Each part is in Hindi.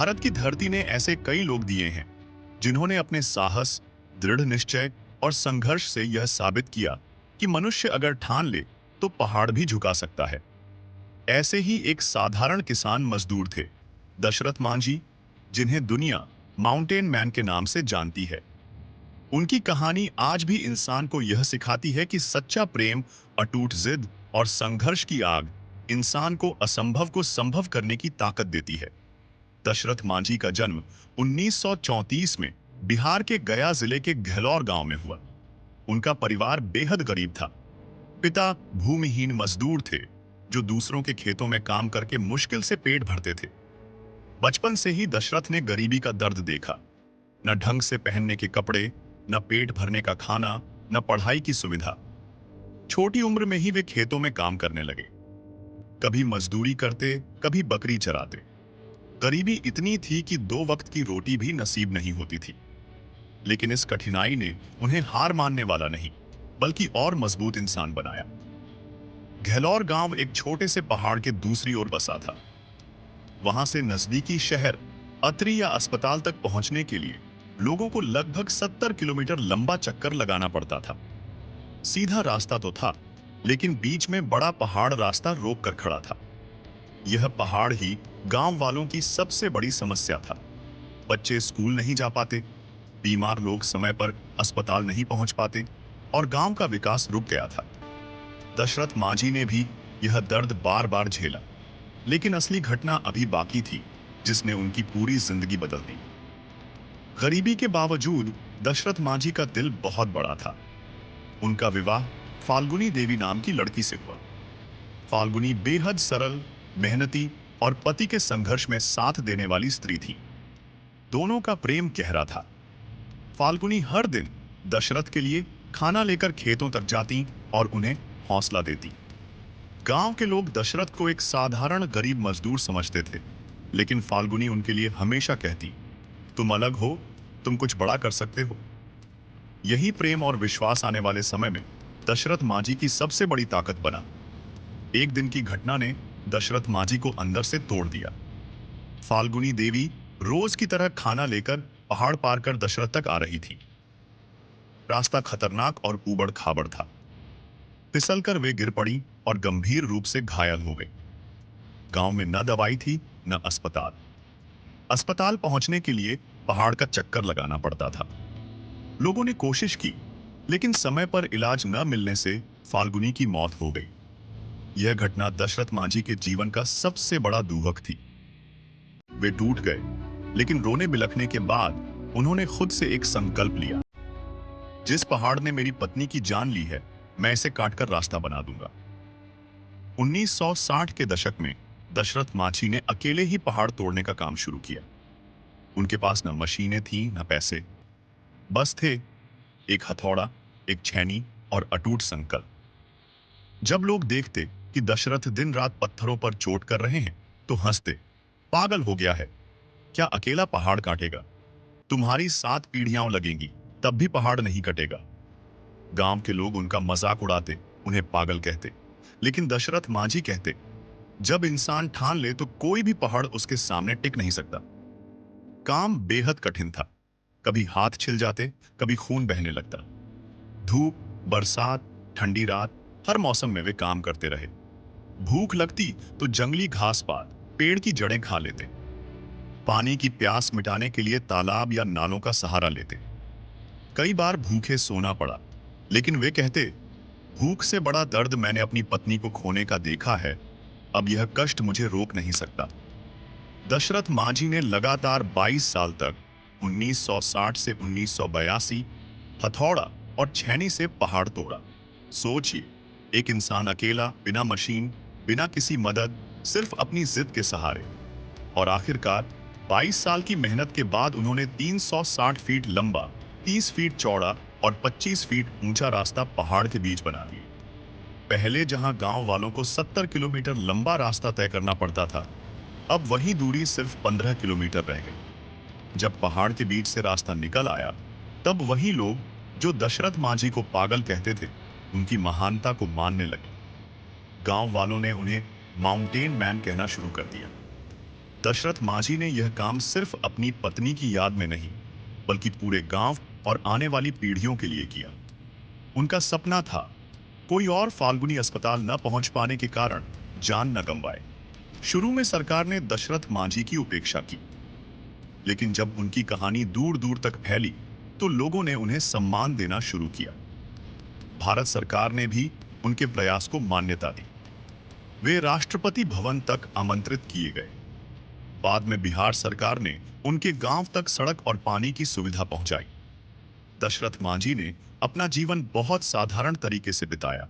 भारत की धरती ने ऐसे कई लोग दिए हैं जिन्होंने अपने साहस, दृढ़ निश्चय और संघर्ष से यह साबित किया कि मनुष्य अगर ठान ले तो पहाड़ भी झुका सकता है। ऐसे ही एक साधारण किसान मजदूर थे, दशरथ मांझी, जिन्हें दुनिया माउंटेन मैन के नाम से जानती है। उनकी कहानी आज भी इंसान को यह सिखाती है कि सच्चा प्रेम, अटूट जिद और संघर्ष की आग इंसान को असंभव को संभव करने की ताकत देती है। दशरथ मांझी का जन्म 1934 में बिहार के गया जिले के घलौर गांव में हुआ। उनका परिवार बेहद गरीब था। पिता भूमिहीन मजदूर थे जो दूसरों के खेतों में काम करके मुश्किल से पेट भरते थे। बचपन से ही दशरथ ने गरीबी का दर्द देखा। न ढंग से पहनने के कपड़े, न पेट भरने का खाना, न पढ़ाई की सुविधा। छोटी उम्र में ही वे खेतों में काम करने लगे। कभी मजदूरी करते, कभी बकरी चराते। गरीबी इतनी थी कि 2 वक्त की रोटी भी नसीब नहीं होती थी। लेकिन इस कठिनाई ने उन्हें हार मानने वाला नहीं, बल्कि और मजबूत इंसान बनाया। घलौर गांव एक छोटे से पहाड़ के दूसरी ओर बसा था। वहां से नजदीकी शहर अतरी या अस्पताल तक पहुंचने के लिए लोगों को लगभग 70 किलोमीटर लंबा चक्कर लगाना पड़ता था। सीधा रास्ता तो था, लेकिन बीच में बड़ा पहाड़ रास्ता रोक कर खड़ा था। यह पहाड़ ही गांव वालों की सबसे बड़ी समस्या था। बच्चे स्कूल नहीं जा पाते, बीमार लोग समय पर अस्पताल नहीं पहुंच पाते और गांव का विकास रुक गया था। दशरथ मांझी ने भी यह दर्द बार बार झेला, लेकिन असली घटना अभी बाकी थी जिसने उनकी पूरी जिंदगी बदल दी। गरीबी के बावजूद दशरथ मांझी का दिल बहुत बड़ा था। उनका विवाह फाल्गुनी देवी नाम की लड़की से हुआ। फाल्गुनी बेहद सरल, मेहनती और पति के संघर्ष में साथ देने वाली स्त्री थी। दोनों का प्रेम गहरा था। फाल्गुनी हर दिन दशरथ के लिए खाना लेकर खेतों तक जाती और उन्हें हौसला देती। गांव के लोग दशरथ को एक साधारण गरीब मजदूर समझते थे, लेकिन फाल्गुनी उनके लिए हमेशा कहती, तुम अलग हो, तुम कुछ बड़ा कर सकते हो। यही प्रेम और विश्वास आने वाले समय में दशरथ मांझी की सबसे बड़ी ताकत बना। एक दिन की घटना ने दशरथ मांझी को अंदर से तोड़ दिया। फाल्गुनी देवी रोज की तरह खाना लेकर पहाड़ पार कर दशरथ तक आ रही थी। रास्ता खतरनाक और ऊबड़ खाबड़ था। फिसलकर वे गिर पड़ी और गंभीर रूप से घायल हो गई। गांव में न दवाई थी, न अस्पताल। अस्पताल पहुंचने के लिए पहाड़ का चक्कर लगाना पड़ता था। लोगों ने कोशिश की, लेकिन समय पर इलाज न मिलने से फाल्गुनी की मौत हो गई। यह घटना दशरथ मांझी के जीवन का सबसे बड़ा दुख थी। वे टूट गए, लेकिन रोने बिलखने के बाद उन्होंने खुद से एक संकल्प लिया, जिस पहाड़ ने मेरी पत्नी की जान ली है, मैं इसे काटकर रास्ता बना दूंगा। 1960 के दशक में दशरथ मांझी ने अकेले ही पहाड़ तोड़ने का काम शुरू किया। उनके पास न मशीनें थीं, न पैसे। बस थे एक हथौड़ा, एक छेनी और अटूट संकल्प। जब लोग देखते कि दशरथ दिन रात पत्थरों पर चोट कर रहे हैं, तो हंसते, पागल हो गया है, क्या अकेला पहाड़ काटेगा? तुम्हारी 7 पीढ़ियां लगेंगी, तब भी पहाड़ नहीं कटेगा। गांव के लोग उनका मजाक उड़ाते, उन्हें पागल कहते, लेकिन दशरथ मांझी कहते, जब इंसान ठान ले तो कोई भी पहाड़ उसके सामने टिक नहीं सकता। काम बेहद कठिन था। कभी हाथ छिल जाते, कभी खून बहने लगता। धूप, बरसात, ठंडी रात, हर मौसम में वे काम करते रहे। भूख लगती तो जंगली घास पात, पेड़ की जड़ें खा लेते। पानी की प्यास मिटाने के लिए तालाब या नालों का सहारा लेते। कई बार भूखे सोना पड़ा, लेकिन वे कहते, भूख से बड़ा दर्द मैंने अपनी पत्नी को खोने का देखा है, अब यह कष्ट मुझे रोक नहीं सकता। दशरथ मांझी ने लगातार 22 साल तक 1960 से 1982 हथौड़ा और छेनी से पहाड़ तोड़ा। सोचिए, एक इंसान अकेला, बिना मशीन, बिना किसी मदद, सिर्फ अपनी जिद के सहारे। और आखिरकार 22 साल की मेहनत के बाद उन्होंने 360 फीट लंबा, 30 फीट चौड़ा और 25 फीट ऊंचा रास्ता पहाड़ के बीच बना दिया। पहले जहां गांव वालों को 70 किलोमीटर लंबा रास्ता तय करना पड़ता था, अब वही दूरी सिर्फ 15 किलोमीटर रह गई। जब पहाड़ के बीच से रास्ता निकल आया, तब वही लोग जो दशरथ मांझी को पागल कहते थे, उनकी महानता को मानने लगे। गांव वालों ने उन्हें माउंटेन मैन कहना शुरू कर दिया। दशरथ मांझी ने यह काम सिर्फ अपनी पत्नी की याद में नहीं, बल्कि पूरे गांव और आने वाली पीढ़ियों के लिए किया। उनका सपना था कोई और फाल्गुनी अस्पताल न पहुंच पाने के कारण जान न गंवाए। शुरू में सरकार ने दशरथ मांझी की उपेक्षा की, लेकिन जब उनकी कहानी दूर दूर तक फैली तो लोगों ने उन्हें सम्मान देना शुरू किया। भारत सरकार ने भी उनके प्रयास को मान्यता दी। वे राष्ट्रपति भवन तक आमंत्रित किए गए। बाद में बिहार सरकार ने उनके गांव तक सड़क और पानी की सुविधा पहुंचाई। दशरथ मांझी ने अपना जीवन बहुत साधारण तरीके से बिताया।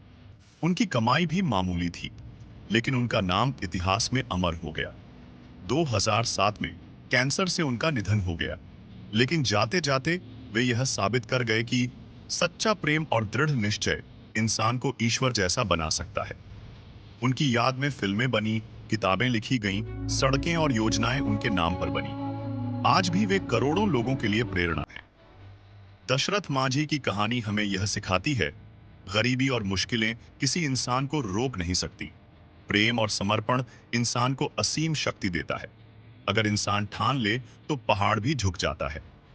उनकी कमाई भी मामूली थी, लेकिन उनका नाम इतिहास में अमर हो गया। 2007 में कैंसर से उनका निधन हो गया, लेकिन जाते जाते वे यह साबित कर गए कि सच्चा प्रेम और दृढ़ निश्चय इंसान को ईश्वर जैसा बना सकता है। उनकी याद में फिल्में बनी, किताबें लिखी गईं, सड़कें और योजनाएं उनके नाम पर बनी। आज भी वे करोड़ों लोगों के लिए प्रेरणा है। दशरथ मांझी की कहानी हमें यह सिखाती है, गरीबी और मुश्किलें किसी इंसान को रोक नहीं सकती। प्रेम और समर्पण इंसान को असीम शक्ति देता है। अगर इंसान ठान ले तो पहाड़ भी झुक जाता है।